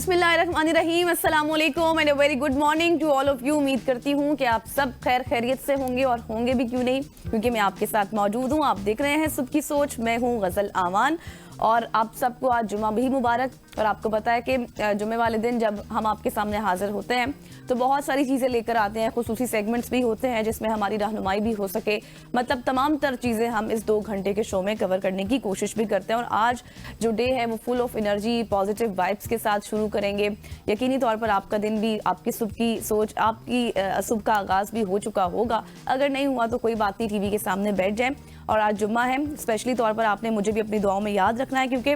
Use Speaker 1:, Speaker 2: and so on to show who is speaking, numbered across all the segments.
Speaker 1: बिस्मिल्लाहिर्रहमानिर्रहीम, अस्सलाम वालेकुम and a very good morning to all of you. उम्मीद करती हूँ कि आप सब खैर खैरियत से होंगे और होंगे भी क्यों नहीं, क्योंकि मैं आपके साथ मौजूद हूँ। आप देख रहे हैं सुबह की सोच, मैं हूँ गज़ल आमान और आप सबको आज जुमा भी मुबारक। और आपको पता है कि जुमे वाले दिन जब हम आपके सामने हाजिर होते हैं तो बहुत सारी चीज़ें लेकर आते हैं, खुसूसी सेगमेंट्स भी होते हैं जिसमें हमारी रहनुमाई भी हो सके। मतलब तमाम तर चीज़ें हम इस 2 घंटे के शो में कवर करने की कोशिश भी करते हैं। और आज जो डे है वो full of energy, positive vibes के साथ शुरू करेंगे। यकीनी तौर पर आपका दिन भी, आपकी सुबह की सोच, आपकी सुबह का आगाज़ भी हो चुका होगा। अगर नहीं हुआ तो कोई बात नहीं, टीवी के सामने बैठ जाएं। और आज जुम्मा है, स्पेशली तौर पर आपने मुझे भी अपनी दुआओं में याद रखना है, क्योंकि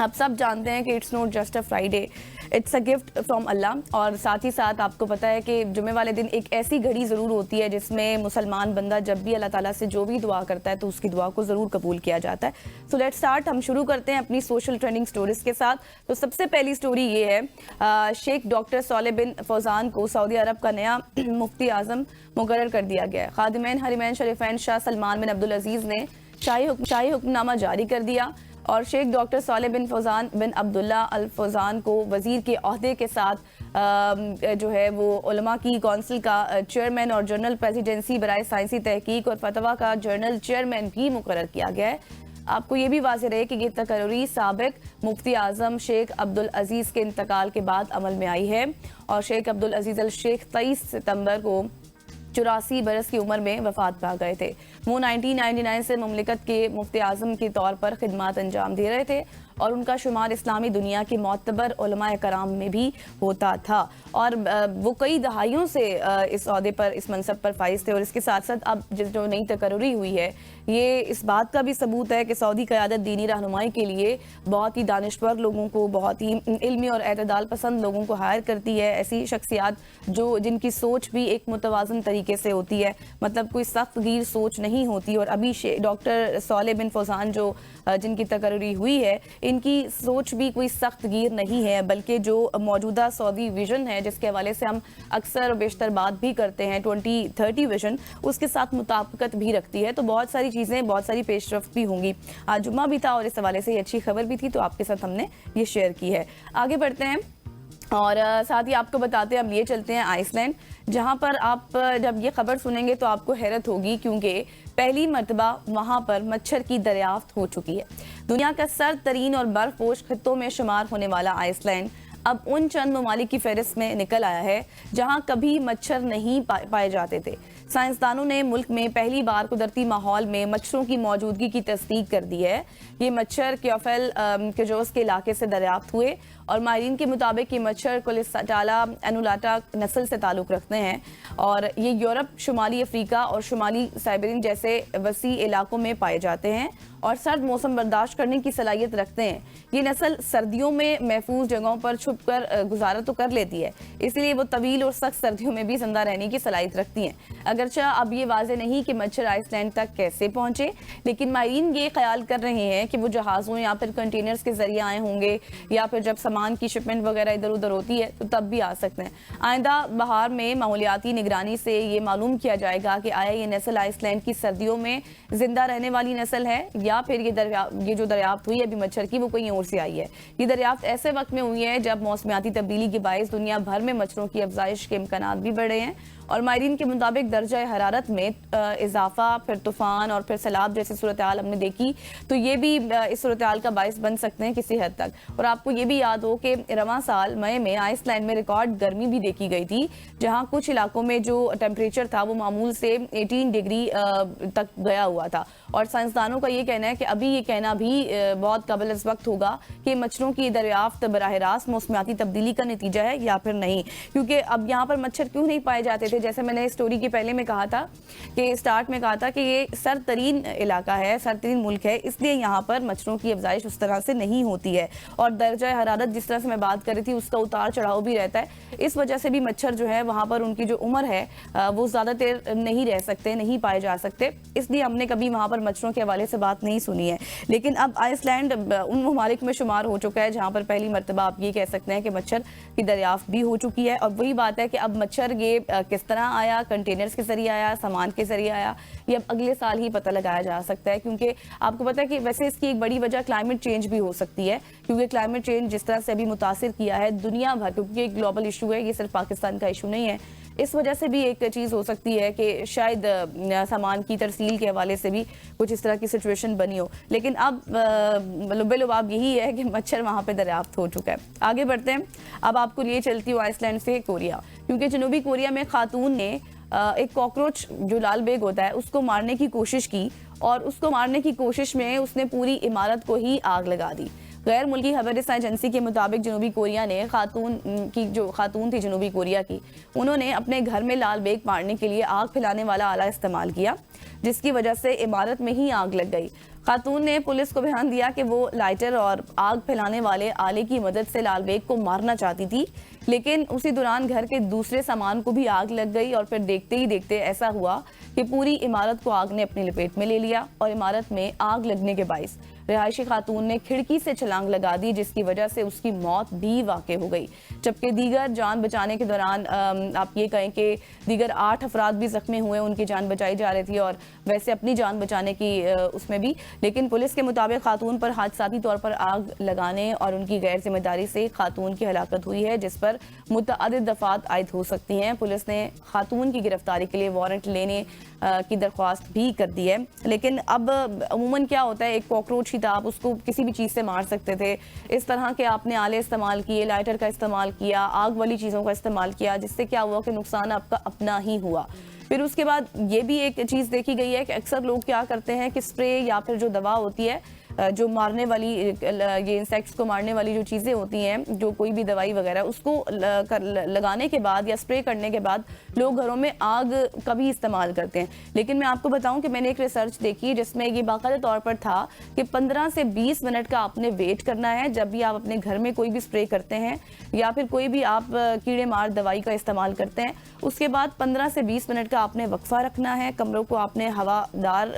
Speaker 1: आप सब जानते हैं कि it's not just a Friday, it's a gift from Allah. और साथ ही साथ आपको पता है कि जुमे वाले दिन एक ऐसी घड़ी ज़रूर होती है जिसमें मुसलमान बंदा जब भी अल्लाह ताला से जो भी दुआ करता है तो उसकी दुआ को ज़रूर कबूल किया जाता है। So let's start. हम शुरू करते हैं अपनी सोशल ट्रेंडिंग स्टोरीज के साथ। तो सबसे पहली स्टोरी ये है, शेख डॉक्टर सालेह बिन फौजान को सऊदी अरब का नया मुफ्ती आज़म मुकर्रर कर दिया गया है। खादिमैन हरिमैन शरीफैन शाह सलमान बिन अब्दुल अजीज़ ने शाही हुक्मनामा जारी कर दिया और शेख डॉक्टर सालेह बिन फौजान बिन अब्दुल्ला अल फौजान को वज़ीर के ओहदे के साथ जो है वो उलमा की कौंसिल का चेयरमैन और जर्नल प्रेसिडेंसी बराए साइंसी तहकीक और फतवा का जर्नल चेयरमैन भी मुकर्रर किया गया है। आपको ये भी वाज़ेह रहे कि ये तकर्री साबिक मुफ्ती आज़म शेख अब्दुल अजीज़ के इंतकाल के बाद अमल में आई है। और शेख अब्दुल अजीज़ अल शेख 23 सितंबर को 84 बरस की उम्र में वफात पा गए थे। वो 1999 से मुमलिकत के मुफ्ती आज़म के तौर पर खिदमात अंजाम दे रहे थे और उनका शुमार इस्लामी दुनिया के मोतबर उलमाए कराम में भी होता था। और वो कई दहाइयों से इस ओहदे पर, इस मनसब पर फाइज थे। और इसके साथ साथ अब जो नई तकर्री हुई है, ये इस बात का भी सबूत है कि सऊदी क़यादत दीनी रहनुमाई के लिए बहुत ही दानिश्वर लोगों को, बहुत ही इल्मी और एतदाल पसंद लोगों को हायर करती है। ऐसी शख्सियात जिनकी सोच भी एक मुतवाज़न तरीके से होती है, मतलब कोई सख्त गिर सोच नहीं होती। और अभी डॉक्टर सालेह बिन फौजान जिनकी तकर्री हुई है, इनकी सोच भी कोई सख्त गिर नहीं है, बल्कि जो मौजूदा सऊदी विजन है जिसके हवाले से हम अक्सर और बेशतर बात भी करते हैं, 2030 विजन, उसके साथ मुताबिकत भी रखती है। तो बहुत सारी चीज़ें, बहुत सारी पेशरफ्त भी होंगी। आज जुम्मा भी था और इस हवाले से ये अच्छी खबर भी थी, तो आपके साथ हमने ये शेयर की है। आगे बढ़ते हैं और साथ ही आपको बताते हैं, अब लिए चलते हैं आइसलैंड, जहां पर आप जब ये खबर सुनेंगे तो आपको हैरत होगी, क्योंकि पहली मरतबा वहां पर मच्छर की दरियाफ्त हो चुकी है। दुनिया का सर्द तरीन और बर्फपोश खित्तों में शुमार होने वाला आइसलैंड अब उन चंद ममालिक की फहरिस्त में निकल आया है जहां कभी मच्छर नहीं पाए जाते थे। साइंसदानों ने मुल्क में पहली बार कुदरती माहौल में मच्छरों की मौजूदगी की तस्दीक कर दी है। ये मच्छर क्योफेल केजोस के इलाके से दरियाफ्त हुए और माहिरीन के मुताबिक ये मच्छर कोलेस्टाला एनुलाटा नस्ल से ताल्लुक़ रखते हैं और ये यूरोप, शुमाली अफ्रीका और शुमाली साइबेरियन जैसे वसी इलाकों में पाए जाते हैं और सर्द मौसम बर्दाश्त करने की सलाहियत रखते हैं। ये नस्ल सर्दियों में महफूज जगहों पर छुप कर गुजारा तो कर लेती है, इसलिए वो तवील और सख्त सर्दियों में भी जिंदा रहने की सलाहियत रखती हैं। अगरचा अब ये वाज़ेह नहीं कि मच्छर आइसलैंड तक कैसे पहुंचे, लेकिन माहिरीन ये ख्याल कर रहे हैं कि वो जहाज़ों या फिर कंटेनर्स के जरिए आए होंगे, या फिर जब सामान की शिपमेंट वगैरह इधर उधर होती है तो तब भी आ सकते हैं। आइंदा बहार में माहौलियाती निगरानी से ये मालूम किया जाएगा कि आया ये नस्ल आइसलैंड की सर्दियों में जिंदा रहने वाली नस्ल है या फिर ये जो दरियाफ्त हुई है अभी मच्छर की, वो कहीं और से आई है। ये दरियाफ्त ऐसे वक्त में हुई है जब मौसमियाती तब्दीली के बायस दुनिया भर में मच्छरों की अफजाइश के इम्कानात भी बढ़े हैं और माहिरीन के मुताबिक दर्जा हरारत में इजाफा, फिर तूफान और फिर सैलाब जैसी सूरत हाल हमने देखी, तो ये भी इस सूरत हाल का बायस बन सकते हैं किसी हद तक। और आपको ये भी याद हो कि रवां साल मई में आइसलैंड में रिकॉर्ड गर्मी भी देखी गई थी, जहां कुछ इलाकों में जो टेम्परेचर था वो मामूल से 18 डिग्री तक गया हुआ था। और साइंसदानों का ये कहना है कि अभी ये कहना भी बहुत काबिल इस वक्त होगा कि मच्छरों की दरियाफ्त बराह रास्त मौसमियाती तब्दीली का नतीजा है या फिर नहीं, क्योंकि अब यहाँ पर मच्छर क्यों नहीं पाए जाते थे। जैसे मैंने स्टोरी के पहले में कहा था कि स्टार्ट में कहा था कि ये सर्द तरीन इलाका है, सर्द तरीन मुल्क है, इसलिए यहाँ पर मच्छरों की अफजाइश उस तरह से नहीं होती है और दर्जा हरारत जिस तरह से मैं बात कर रही थी उसका उतार चढ़ाव भी रहता है। इस वजह से भी मच्छर जो है वहाँ पर उनकी जो उम्र है वो ज़्यादा देर नहीं रह सकते, नहीं पाए जा सकते, इसलिए हमने कभी वहाँ पर मच्छरों के हवाले से बात नहीं सुनी है। लेकिन अब आइसलैंड उन ममालिक में शुमार हो चुका है जहाँ पर पहली मरतबा आप ये कह सकते हैं कि मच्छर की दरियाफ्त भी हो चुकी है। और वही बात है कि अब मच्छर ये किस किस तरह आया, कंटेनर्स के जरिए आया, सामान के जरिए आया, ये अब अगले साल ही पता लगाया जा सकता है। क्योंकि आपको पता है कि वैसे इसकी एक बड़ी वजह क्लाइमेट चेंज भी हो सकती है, क्योंकि क्लाइमेट चेंज जिस तरह से अभी मुतासिर किया है दुनिया भर, क्योंकि एक ग्लोबल इशू है, ये सिर्फ पाकिस्तान का इशू नहीं है, इस वजह से भी एक चीज़ हो सकती है कि शायद सामान की तरसील के हवाले से भी कुछ इस तरह की सिचुएशन बनी हो। लेकिन अब लुबे-लुबाब यही है कि मच्छर वहाँ पे दरियाफ्त हो चुका है। आगे बढ़ते हैं, अब आपको लिए चलती हूँ आइसलैंड से कोरिया, क्योंकि जनूबी कोरिया में खातून ने एक कॉकरोच जो लाल बेग होता है उसको मारने की कोशिश की, और उसको मारने की कोशिश में उसने पूरी इमारत को ही आग लगा दी। गैर मुल्की खबरसां एजेंसी के मुताबिक जनूबी कोरिया ने जो खातून थी जनूबी कोरिया की, उन्होंने अपने घर में लाल बेग मारने के लिए आग फैलाने वाला आला इस्तेमाल किया, जिसकी वजह से इमारत में ही आग लग गई। खातून ने पुलिस को बयान दिया कि वो लाइटर और आग फैलाने वाले आले की मदद से लाल बेग को मारना चाहती थी, लेकिन उसी दौरान घर के दूसरे सामान को भी आग लग गई, और फिर देखते ही देखते ऐसा हुआ कि पूरी इमारत को आग ने अपनी लपेट में ले लिया, और इमारत में आग लगने के बाइस रिहायशी खातून ने खिड़की से छलांग लगा दी, जिसकी वजह से उसकी मौत भी वाक़ई हो गई। जबकि दीगर जान बचाने के दौरान आप ये कहें कि दीगर 8 अफराद भी जख्मी हुए, उनकी जान बचाई जा रही थी, और वैसे अपनी जान बचाने की उसमें भी। लेकिन पुलिस के मुताबिक खातून पर हादसाती तौर पर आग लगाने और उनकी गैर जिम्मेदारी से खातून की हलाकत हुई है, जिस पर मुतअद्दिद दफात आयद हो सकती हैं। पुलिस ने खातून की गिरफ्तारी के लिए वारंट लेने की दरख्वास्त भी कर दी है। लेकिन अब अमूमन क्या होता है, एक कॉकरोच ही था, आप उसको किसी भी चीज़ से मार सकते थे। इस तरह के आपने आले इस्तेमाल किए, लाइटर का इस्तेमाल किया, आग वाली चीज़ों का इस्तेमाल किया, जिससे क्या हुआ कि नुकसान आपका अपना ही हुआ। फिर उसके बाद ये भी एक चीज़ देखी गई है कि अक्सर लोग क्या करते हैं कि स्प्रे या फिर जो दवा होती है, जो मारने वाली, ये इंसेक्ट्स को मारने वाली जो चीज़ें होती हैं, जो कोई भी दवाई वगैरह, उसको लगाने के बाद या स्प्रे करने के बाद लोग घरों में आग का भी इस्तेमाल करते हैं। लेकिन मैं आपको बताऊं कि मैंने एक रिसर्च देखी जिसमें ये बाकायदा तौर पर था कि 15 से 20 मिनट का आपने वेट करना है जब भी आप अपने घर में कोई भी स्प्रे करते हैं या फिर कोई भी आप कीड़े मार दवाई का इस्तेमाल करते हैं। उसके बाद 15 से 20 मिनट का आपने वक्फा रखना है, कमरों को आपने हवादार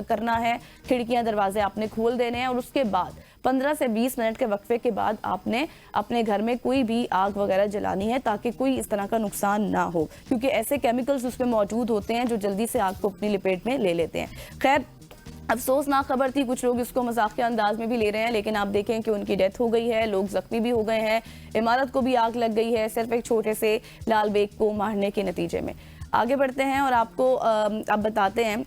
Speaker 1: करना है, खिड़कियां दरवाजे आपने खोल देने हैं, और उसके बाद 15 से 20 मिनट के वक्फे के बाद आपने अपने घर में कोई भी आग वगैरह जलानी है, ताकि कोई इस तरह का नुकसान ना हो, क्योंकि ऐसे केमिकल्स उसमें मौजूद होते हैं जो जल्दी से आग को अपनी लपेट में ले लेते हैं। खैर, अफसोसनाक खबर थी, कुछ लोग इसको मजाक के अंदाज में भी ले रहे हैं, लेकिन आप देखें कि उनकी डेथ हो गई है, लोग जख्मी भी हो गए हैं, इमारत को भी आग लग गई है, सिर्फ एक छोटे से लाल बेग को मारने के नतीजे में। आगे बढ़ते हैं और आपको अब बताते हैं,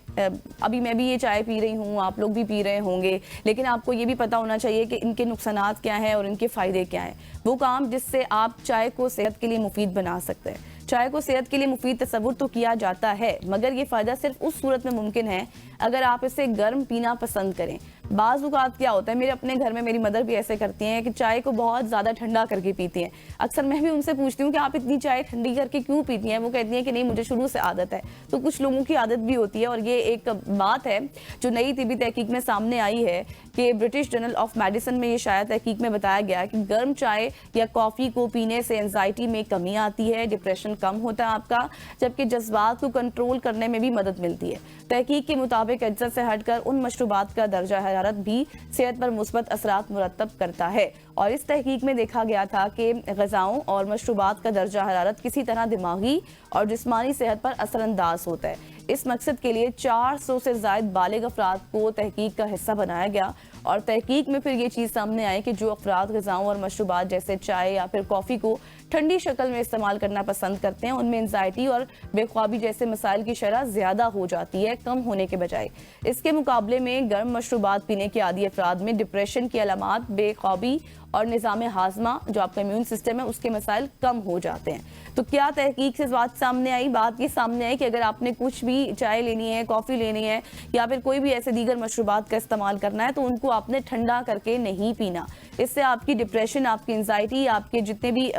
Speaker 1: अभी मैं भी ये चाय पी रही हूँ, आप लोग भी पी रहे होंगे, लेकिन आपको ये भी पता होना चाहिए कि इनके नुकसानात क्या हैं और इनके फ़ायदे क्या हैं। वो काम जिससे आप चाय को सेहत के लिए मुफीद बना सकते हैं। चाय को सेहत के लिए मुफीद तस्वुर तो किया जाता है, मगर ये फ़ायदा सिर्फ उस सूरत में मुमकिन है अगर आप इसे गर्म पीना पसंद करें। बाज़ औक़ात क्या होता है, मेरे अपने घर में मेरी मदर भी ऐसे करती हैं कि चाय को बहुत ज़्यादा ठंडा करके पीती हैं। अक्सर मैं भी उनसे पूछती हूँ कि आप इतनी चाय ठंडी करके क्यों पीती हैं? वो कहती हैं कि नहीं, मुझे शुरू से आदत है। तो कुछ लोगों की आदत भी होती है, और ये एक बात है जो नई तिबी तहकीक में सामने आई है कि ब्रिटिश जर्नल ऑफ मेडिसिन में ये शायद तहकीक में बताया गया कि गर्म चाय या कॉफ़ी को पीने से एंजाइटी में कमी आती है, डिप्रेशन कम होता है आपका, जबकि जज्बात को कंट्रोल करने में भी मदद मिलती है। तहकीक के मुताबिक अज्जा से हटकर उन मशरूबात का दर्जा हरारत भी सेहत पर मुस्बत असरात मुरतब करता है, और इस तहकीक में देखा गया था कि ग़िज़ाओं और मशरूबात का दर्जा हरारत किसी तरह दिमागी और जिस्मानी सेहत पर असरअंदाज होता है। इस मकसद के लिए 400 से ज़ायद बालिग अफराद को तहकीक का हिस्सा बनाया गया, और तहकीक में फिर ये चीज़ सामने आई कि जो अफराद ग़िज़ाओं और मशरूबात जैसे चाय या फिर कॉफ़ी को ठंडी शक्ल में इस्तेमाल करना पसंद करते हैं, उनमें एंजाइटी और बेख्वाबी जैसे मसाइल की शरह ज़्यादा हो जाती है, कम होने के बजाय। इसके मुकाबले में गर्म मशरूबात पीने के आदी अफराद में डिप्रेशन की अलामात, बेख्वाबी और निज़ाम हाजमा, जो आपका इम्यून सिस्टम है, उसके मसाइल कम हो जाते हैं। तो क्या तहकीक से बात सामने आई? बात ये सामने आई कि अगर आपने कुछ भी चाय लेनी है, कॉफ़ी लेनी है या फिर कोई भी ऐसे दीगर मशरूबात का इस्तेमाल करना है, तो उनको आपने ठंडा करके नहीं पीना। इससे आपकी डिप्रेशन, आपकी एंजाइटी, आपके जितने भी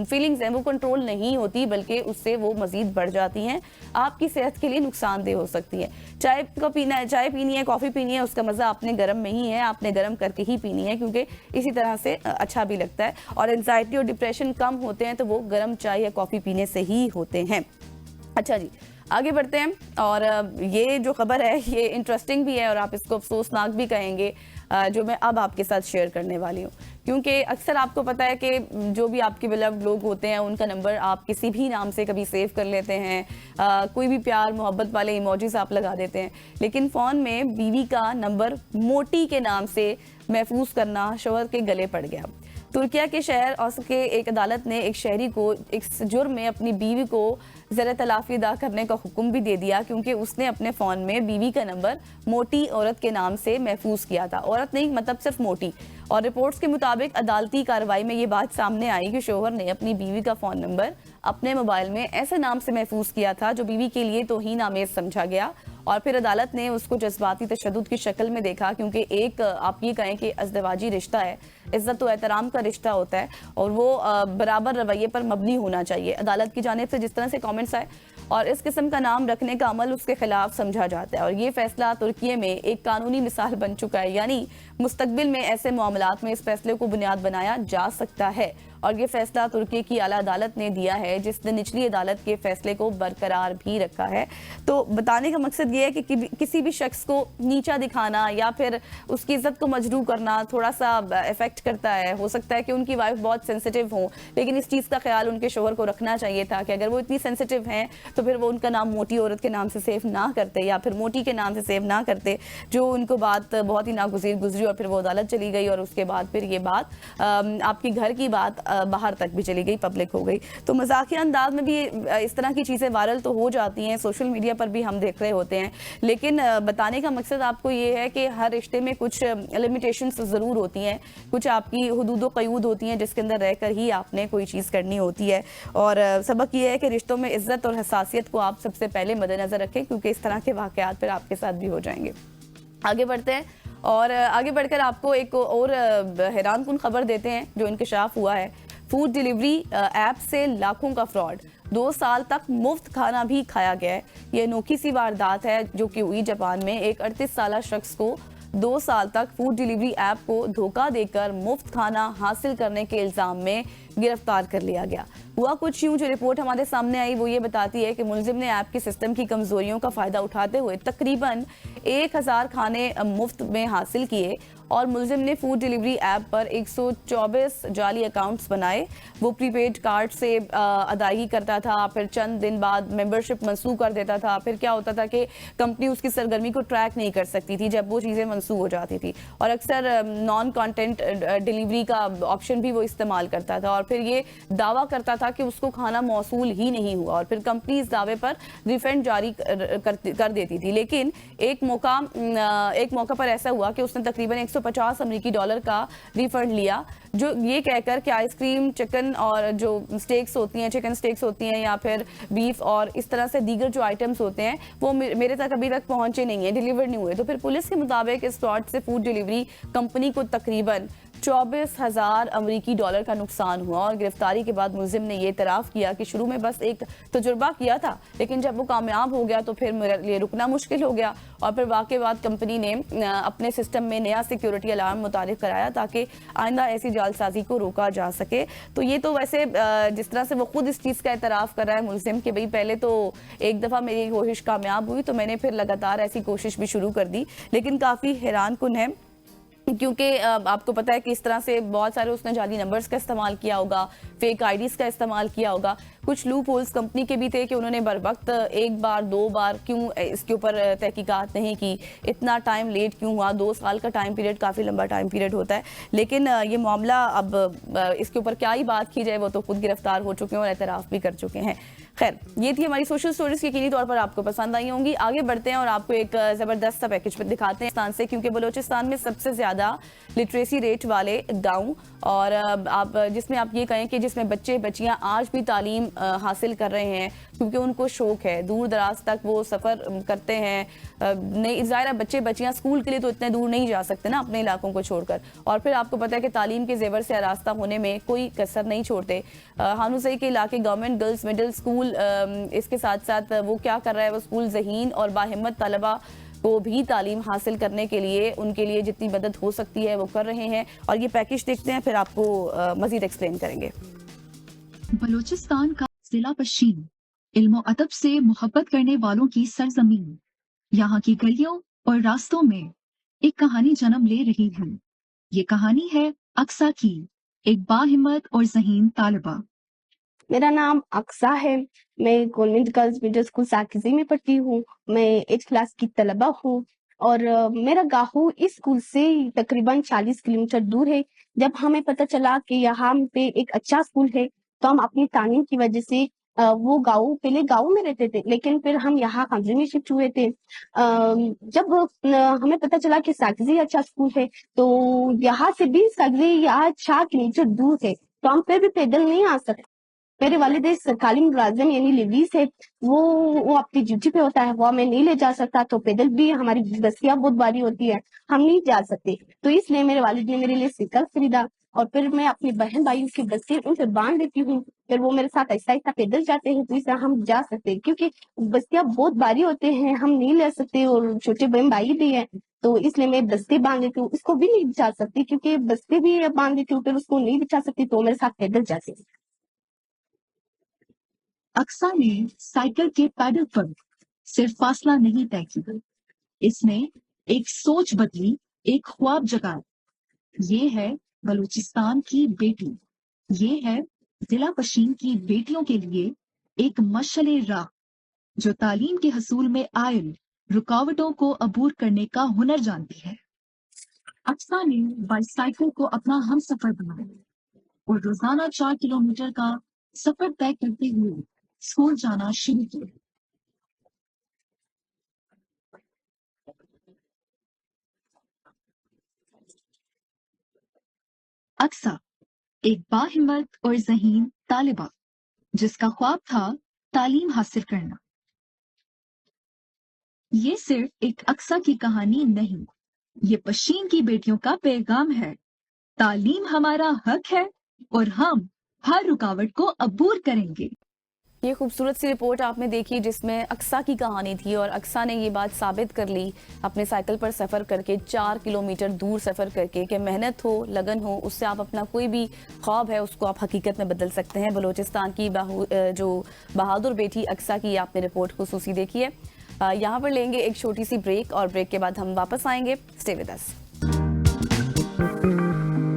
Speaker 1: फीलिंग्स हैं वो कंट्रोल नहीं होती, बल्कि उससे वो मजीद बढ़ जाती हैं, आपकी सेहत के लिए नुकसानदेह हो सकती है। चाय का पीना है, चाय पीनी है, कॉफ़ी पीनी है, उसका मज़ा आपने गर्म में ही है, आपने गर्म करके ही पीनी है, क्योंकि इसी तरह से अच्छा भी लगता है, और एंजाइटी और डिप्रेशन कम होते हैं तो वो गर्म चाय या कॉफ़ी पीने से ही होते हैं। अच्छा जी, आगे बढ़ते हैं, और ये जो खबर है ये इंटरेस्टिंग भी है और आप इसको अफसोसनाक भी कहेंगे, जो मैं अब आपके साथ शेयर करने वाली हूँ, क्योंकि अक्सर आपको पता है कि जो भी आपके बिलव्ड लोग होते हैं उनका नंबर आप किसी भी नाम से कभी सेव कर लेते हैं, कोई भी प्यार मोहब्बत वाले इमोजीज आप लगा देते हैं, लेकिन फ़ोन में बीवी का नंबर मोटी के नाम से महफूज करना शौहर के गले पड़ गया। तुर्किया के शहर औस के एक अदालत ने एक शहरी को इस जुर्म में अपनी बीवी को ज़र तलाफ़ी अदा करने का हुक्म भी दे दिया, क्योंकि उसने अपने फ़ोन में बीवी का नंबर मोटी औरत के नाम से महफूज किया था। औरत नहीं, मतलब सिर्फ मोटी। और रिपोर्ट्स के मुताबिक अदालती कार्रवाई में ये बात सामने आई कि शोहर ने अपनी बीवी का फ़ोन नंबर अपने मोबाइल में ऐसे नाम से महफूज किया था जो बीवी के लिए तौहीन आमेज समझा गया, और फिर अदालत ने उसको जज्बाती तशद्दुद की शक्ल में देखा, क्योंकि एक आप ये कहें कि अज़दवाजी रिश्ता है, इज्जत व एहतराम का रिश्ता होता है और वो बराबर रवैये पर मबनी होना चाहिए। अदालत की जानिब से जिस तरह से कमेंट्स आए और इस किस्म का नाम रखने का अमल उसके खिलाफ समझा जाता है, और ये फैसला तुर्की में एक कानूनी मिसाल बन चुका है। यानी मुस्तकबिल में ऐसे मामलात में इस फैसले को बुनियाद बनाया जा सकता है, और ये फैसला तुर्की की आला अदालत ने दिया है, जिसने निचली अदालत के फैसले को बरकरार भी रखा है। तो बताने का मकसद ये है कि किसी भी शख्स को नीचा दिखाना या फिर उसकी इज्जत को मजरू करना थोड़ा सा इफेक्ट करता है। हो सकता है कि उनकी वाइफ बहुत सेंसिटिव हो, लेकिन इस चीज़ का ख्याल उनके शोहर को रखना चाहिए था कि अगर वो इतनी सेंसिटिव हैं तो फिर वो उनका नाम मोटी औरत के नाम से सेव ना करते या फिर मोटी के नाम से सेव ना करते, जो उनको बात बहुत ही नागुज़ीर गुजरी और फिर वो अदालत चली गई, और उसके बाद फिर ये बात आपकी घर की बात बाहर तक भी चली गई, पब्लिक हो गई। तो मजाकिया अंदाज में भी इस तरह की चीज़ें वायरल तो हो जाती हैं, सोशल मीडिया पर भी हम देख रहे होते हैं, लेकिन बताने का मकसद आपको ये है कि हर रिश्ते में कुछ लिमिटेशंस ज़रूर होती हैं, कुछ आपकी हुदूद व क़यूद होती हैं जिसके अंदर रहकर ही आपने कोई चीज़ करनी होती है। और सबक ये है कि रिश्तों में इज्जत और हसासियत को आप सबसे पहले मद्देनज़र रखें, क्योंकि इस तरह के वाक़यात फिर आपके साथ भी हो जाएंगे। आगे बढ़ते हैं और आगे बढ़कर आपको एक और हैरान कुन खबर देते हैं जो इंकशाफ हुआ है। फूड डिलीवरी ऐप से लाखों का फ्रॉड, 2 साल तक मुफ्त खाना भी खाया गया है। ये अनोखी सी वारदात है जो कि हुई जापान में। एक 38 साल शख्स को 2 साल तक फूड डिलीवरी ऐप को धोखा देकर मुफ्त खाना हासिल करने के इल्जाम में गिरफ्तार कर लिया गया। हुआ कुछ यूं, जो रिपोर्ट हमारे सामने आई वो ये बताती है कि मुलजिम ने ऐप के सिस्टम की कमजोरियों का फायदा उठाते हुए तकरीबन 1000 खाने मुफ्त में हासिल किए, और मुलजिम ने फूड डिलीवरी ऐप पर 124 जाली अकाउंट्स बनाए। वो प्रीपेड कार्ड से अदायगी करता था, फिर चंद दिन बाद मेंबरशिप मनसूख कर देता था। फिर क्या होता था कि कंपनी उसकी सरगर्मी को ट्रैक नहीं कर सकती थी जब वो चीज़ें मनसूख हो जाती थी, और अक्सर नॉन कंटेंट डिलीवरी का ऑप्शन भी वो इस्तेमाल करता था, और फिर ये दावा करता था कि उसको खाना मौसूल ही नहीं हुआ, और फिर कंपनी इस दावे पर रिफंड जारी कर देती थी। लेकिन एक मौका पर ऐसा हुआ कि उसने तकरीबन 150 अमेरिकी डॉलर का रिफंड लिया, जो ये कहकर कि आइसक्रीम, चिकन और जो स्टेक्स होती हैं, चिकन स्टेक्स होती हैं या फिर बीफ और इस तरह से दीगर जो आइटम्स होते हैं वो मेरे तक अभी तक पहुंचे नहीं है, डिलीवर नहीं हुए। तो फिर पुलिस के मुताबिक इस फ्रॉड से फूड डिलीवरी कंपनी को तकरीबन 24,000 अमेरिकी डॉलर का नुकसान हुआ, और गिरफ्तारी के बाद मुलजिम ने यह इतराफ़ किया कि शुरू में बस एक तजुर्बा किया था, लेकिन जब वो कामयाब हो गया तो फिर मेरे लिए रुकना मुश्किल हो गया, और फिर वाक़े बाद कंपनी ने अपने सिस्टम में नया सिक्योरिटी अलार्म मुतारिफ कराया ताकि आइंदा ऐसी जालसाजी को रोका जा सके। तो ये तो वैसे जिस तरह से वो खुद इस चीज़ का इतराफ़ कर रहा है मुलजिम कि भाई पहले तो एक दफ़ा मेरी कोशिश कामयाब हुई तो मैंने फिर लगातार ऐसी कोशिश भी शुरू कर दी, लेकिन काफ़ी हैरान कुन है क्योंकि आपको पता है कि इस तरह से बहुत सारे उसने जाली नंबर्स का इस्तेमाल किया होगा, फेक आईडीज़ का इस्तेमाल किया होगा। कुछ लूप होल्स कंपनी के भी थे कि उन्होंने बर वक्त एक बार 2 बार क्यों इसके ऊपर तहकीकात नहीं की, इतना टाइम लेट क्यों हुआ। 2 साल का टाइम पीरियड काफ़ी लंबा टाइम पीरियड होता है, लेकिन ये मामला अब इसके ऊपर क्या ही बात की जाए, वो तो खुद गिरफ्तार हो चुके हैं और एतराफ़ भी कर चुके हैं। खैर, ये थी हमारी सोशल स्टोरीज, यकीनी तौर पर आपको पसंद आई होंगी। आगे बढ़ते हैं और आपको एक ज़बरदस्त सा पैकेज पर दिखाते हैं बलूचिस्तान से, क्योंकि बलूचिस्तान में सबसे ज़्यादा लिटरेसी रेट वाले गाँव, और आप जिसमें आप ये कहें कि जिसमें बच्चे बच्चियाँ आज भी तालीम हासिल कर रहे हैं क्योंकि उनको शौक है, दूर दराज तक वो सफ़र करते हैं। नहीं, ज़ाहिर बच्चे बच्चियाँ स्कूल के लिए तो इतने दूर नहीं जा सकते ना अपने इलाकों को छोड़कर, और फिर आपको पता है कि तालीम के जेवर से आरास्ता होने में कोई कसर नहीं छोड़ते। हानूसई के इलाके गवर्नमेंट गर्ल्स मिडिल स्कूल इसके साथ साथ वो क्या कर रहा है, वो स्कूल ज़हीन और बाहिम्मत तलबा को भी तालीम हासिल करने के लिए उनके लिए जितनी मदद हो सकती है वो कर रहे हैं। और ये पैकेज देखते हैं, फिर आपको मजीद एक्सप्लेन करेंगे।
Speaker 2: बलूचिस्तान का जिला पश्चिम इल्म अदब से मोहब्बत करने वालों की सरजमीन, यहाँ की गलियों और रास्तों में एक कहानी जन्म ले रही है। ये कहानी है अक्सा की एक बाहिम्मत और ज़हीन तालिबा।
Speaker 3: मेरा नाम अक्सा है। मैं कॉन्वेंट गर्ल्स मिडिल स्कूल साकिजी में पढ़ती हूँ। मैं 8th क्लास की तलबा हूँ और मेरा गाहू इस स्कूल से तकरीबन 40 किलोमीटर दूर है। जब हमें पता चला कि यहाँ पे एक अच्छा स्कूल है तो हम अपनी तालीम की वजह से वो गाँव पहले गाँव में रहते थे, लेकिन फिर हम यहाँ कमरे में शिफ्ट हुए थे। जब हमें पता चला कि साकिजी अच्छा स्कूल है तो यहाँ से भी साकिजी यहाँ 4 किलोमीटर दूर है, तो हम फिर भी पैदल नहीं आ सकते। मेरे वालिद सरकारी मुलाजिम यानी लेडीज है, वो अपनी ड्यूटी पे होता है, वो हमें नहीं ले जा सकता, तो पैदल भी हमारी बस्तियां बहुत भारी होती है, हम नहीं जा सकते। तो इसलिए मेरे वालिद ने मेरे लिए साइकिल खरीदा और फिर मैं अपनी बहन भाइयों की बस्तियां उन पे बांध देती हूँ, फिर वो मेरे साथ ऐसा ऐसा पैदल जाते हैं, तो इससे हम जा सकते हैं। क्योंकि बस्तियां बहुत भारी होते हैं, हम नहीं ले सकते और छोटे बहन भाई भी है, तो इसलिए मैं बस्ते बांध देती हूँ। उसको भी नहीं बिछा सकती क्योंकि बस्ते भी बांध देती हूँ, फिर उसको नहीं बिछा सकती, तो मेरे साथ पैदल जाते हैं।
Speaker 2: अक्सा ने साइकिल के पैडल पर सिर्फ फासला नहीं तय किया, इसने एक सोच बदली, एक ख्वाब जगाया। ये है बलूचिस्तान की बेटी, ये है जिला पश्चिम की बेटियों के लिए एक मशअले राह, जो तालीम के हसूल में आयल रुकावटों को अबूर करने का हुनर जानती है। अक्सा ने बाइसाइकिल को अपना हमसफर बनाया और रोजाना 4 किलोमीटर का सफर तय करते हुए स्कूल जाना शुरू किया। अक्सा एक बाहिम्मत और ज़हीन तालिबा, जिसका ख्वाब था तालीम हासिल करना। ये सिर्फ एक अक्सा की कहानी नहीं, ये पश्चिम की बेटियों का पैगाम है। तालीम हमारा हक है और हम हर रुकावट को अबूर करेंगे।
Speaker 1: ये खूबसूरत सी रिपोर्ट आपने देखी जिसमें अक्सा की कहानी थी और अक्सा ने ये बात साबित कर ली अपने साइकिल पर सफ़र करके, 4 किलोमीटर दूर सफ़र करके, कि मेहनत हो, लगन हो, उससे आप अपना कोई भी ख्वाब है उसको आप हकीकत में बदल सकते हैं। बलूचिस्तान की जो बहादुर बेटी अक्सा की आपने रिपोर्ट खुसूसी देखी है। यहाँ पर लेंगे एक छोटी सी ब्रेक और ब्रेक के बाद हम वापस आएंगे। Stay with us.